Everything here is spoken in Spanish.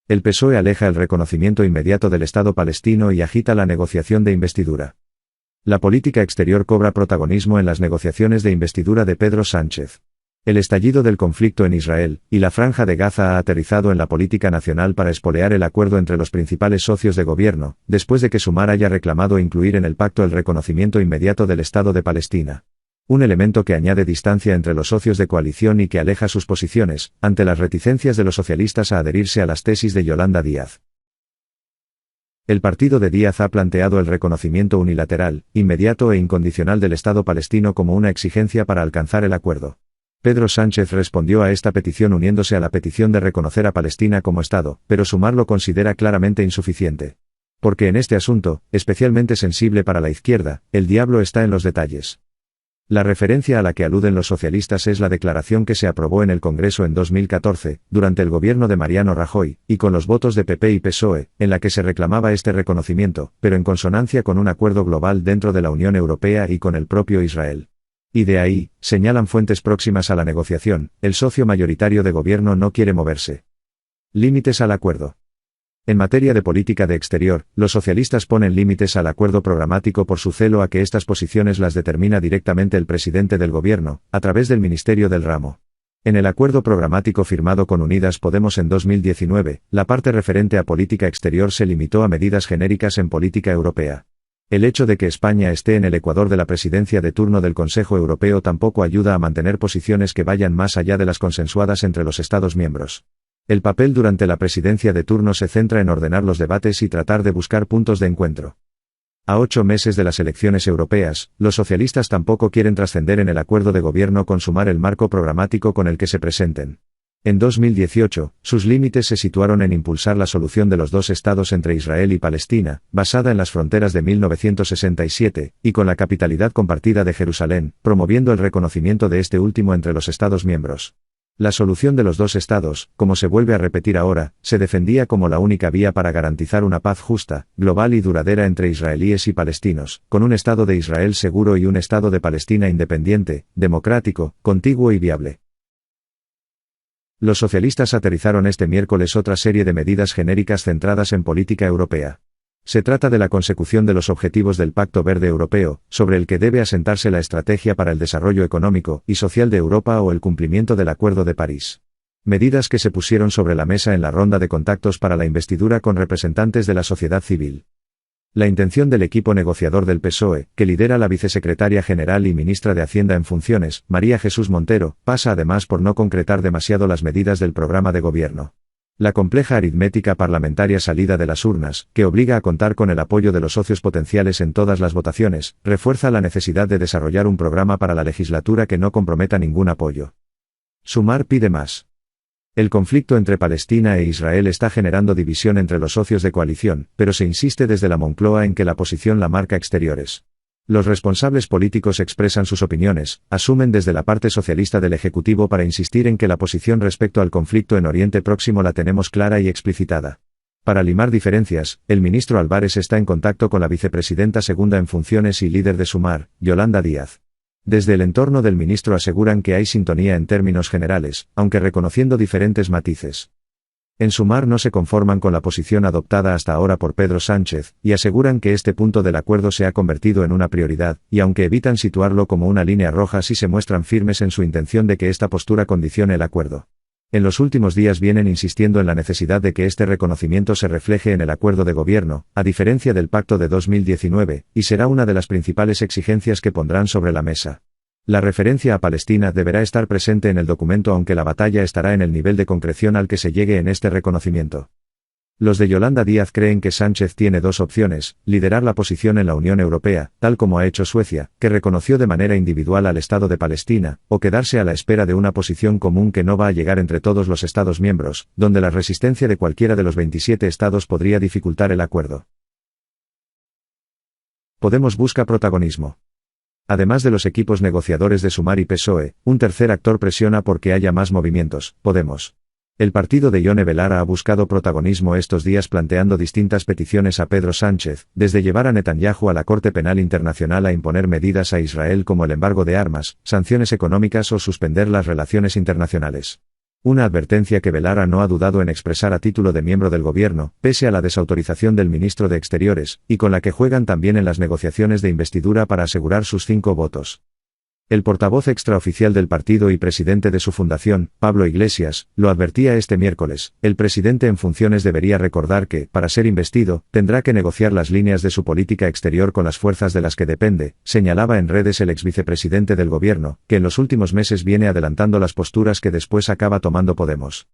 El PSOE aleja el reconocimiento inmediato del Estado palestino y agita la negociación de investidura. La política exterior cobra protagonismo en las negociaciones de investidura de Pedro Sánchez. El estallido del conflicto en Israel y la Franja de Gaza ha aterrizado en la política nacional para espolear el acuerdo entre los principales socios de gobierno, después de que Sumar haya reclamado incluir en el pacto el reconocimiento inmediato del Estado de Palestina. Un elemento que añade distancia entre los socios de coalición y que aleja sus posiciones, ante las reticencias de los socialistas a adherirse a las tesis de Yolanda Díaz. El partido de Díaz ha planteado el reconocimiento unilateral, inmediato e incondicional del Estado palestino como una exigencia para alcanzar el acuerdo. Pedro Sánchez respondió a esta petición uniéndose a la petición de reconocer a Palestina como Estado, pero Sumar lo considera claramente insuficiente. Porque en este asunto, especialmente sensible para la izquierda, el diablo está en los detalles. La referencia a la que aluden los socialistas es la declaración que se aprobó en el Congreso en 2014, durante el gobierno de Mariano Rajoy, y con los votos de PP y PSOE, en la que se reclamaba este reconocimiento, pero en consonancia con un acuerdo global dentro de la Unión Europea y con el propio Israel. Y de ahí, señalan fuentes próximas a la negociación, el socio mayoritario de gobierno no quiere moverse. Límites al acuerdo. En materia de política de exterior, los socialistas ponen límites al acuerdo programático por su celo a que estas posiciones las determina directamente el presidente del gobierno, a través del Ministerio del Ramo. En el acuerdo programático firmado con Unidas Podemos en 2019, la parte referente a política exterior se limitó a medidas genéricas en política europea. El hecho de que España esté en el ecuador de la presidencia de turno del Consejo Europeo tampoco ayuda a mantener posiciones que vayan más allá de las consensuadas entre los Estados miembros. El papel durante la presidencia de turno se centra en ordenar los debates y tratar de buscar puntos de encuentro. A 8 meses de las elecciones europeas, los socialistas tampoco quieren trascender en el acuerdo de gobierno con Sumar el marco programático con el que se presenten. En 2018, sus límites se situaron en impulsar la solución de los dos estados entre Israel y Palestina, basada en las fronteras de 1967, y con la capitalidad compartida de Jerusalén, promoviendo el reconocimiento de este último entre los Estados miembros. La solución de los dos estados, como se vuelve a repetir ahora, se defendía como la única vía para garantizar una paz justa, global y duradera entre israelíes y palestinos, con un Estado de Israel seguro y un Estado de Palestina independiente, democrático, contiguo y viable. Los socialistas aterrizaron este miércoles otra serie de medidas genéricas centradas en política europea. Se trata de la consecución de los objetivos del Pacto Verde Europeo, sobre el que debe asentarse la estrategia para el desarrollo económico y social de Europa o el cumplimiento del Acuerdo de París. Medidas que se pusieron sobre la mesa en la ronda de contactos para la investidura con representantes de la sociedad civil. La intención del equipo negociador del PSOE, que lidera la vicesecretaria general y ministra de Hacienda en funciones, María Jesús Montero, pasa además por no concretar demasiado las medidas del programa de gobierno. La compleja aritmética parlamentaria salida de las urnas, que obliga a contar con el apoyo de los socios potenciales en todas las votaciones, refuerza la necesidad de desarrollar un programa para la legislatura que no comprometa ningún apoyo. Sumar pide más. El conflicto entre Palestina e Israel está generando división entre los socios de coalición, pero se insiste desde la Moncloa en que la posición la marca exteriores. Los responsables políticos expresan sus opiniones, asumen desde la parte socialista del Ejecutivo para insistir en que la posición respecto al conflicto en Oriente Próximo la tenemos clara y explicitada. Para limar diferencias, el ministro Álvarez está en contacto con la vicepresidenta segunda en funciones y líder de Sumar, Yolanda Díaz. Desde el entorno del ministro aseguran que hay sintonía en términos generales, aunque reconociendo diferentes matices. En Sumar no se conforman con la posición adoptada hasta ahora por Pedro Sánchez, y aseguran que este punto del acuerdo se ha convertido en una prioridad, y aunque evitan situarlo como una línea roja sí se muestran firmes en su intención de que esta postura condicione el acuerdo. En los últimos días vienen insistiendo en la necesidad de que este reconocimiento se refleje en el acuerdo de gobierno, a diferencia del pacto de 2019, y será una de las principales exigencias que pondrán sobre la mesa. La referencia a Palestina deberá estar presente en el documento aunque la batalla estará en el nivel de concreción al que se llegue en este reconocimiento. Los de Yolanda Díaz creen que Sánchez tiene dos opciones: liderar la posición en la Unión Europea, tal como ha hecho Suecia, que reconoció de manera individual al Estado de Palestina, o quedarse a la espera de una posición común que no va a llegar entre todos los Estados miembros, donde la resistencia de cualquiera de los 27 Estados podría dificultar el acuerdo. Podemos busca protagonismo. Además de los equipos negociadores de Sumar y PSOE, un tercer actor presiona por que haya más movimientos: Podemos. El partido de Ione Belarra ha buscado protagonismo estos días planteando distintas peticiones a Pedro Sánchez, desde llevar a Netanyahu a la Corte Penal Internacional a imponer medidas a Israel como el embargo de armas, sanciones económicas o suspender las relaciones internacionales. Una advertencia que Velara no ha dudado en expresar a título de miembro del gobierno, pese a la desautorización del ministro de Exteriores, y con la que juegan también en las negociaciones de investidura para asegurar sus 5 votos. El portavoz extraoficial del partido y presidente de su fundación, Pablo Iglesias, lo advertía este miércoles: el presidente en funciones debería recordar que, para ser investido, tendrá que negociar las líneas de su política exterior con las fuerzas de las que depende, señalaba en redes el exvicepresidente del gobierno, que en los últimos meses viene adelantando las posturas que después acaba tomando Podemos.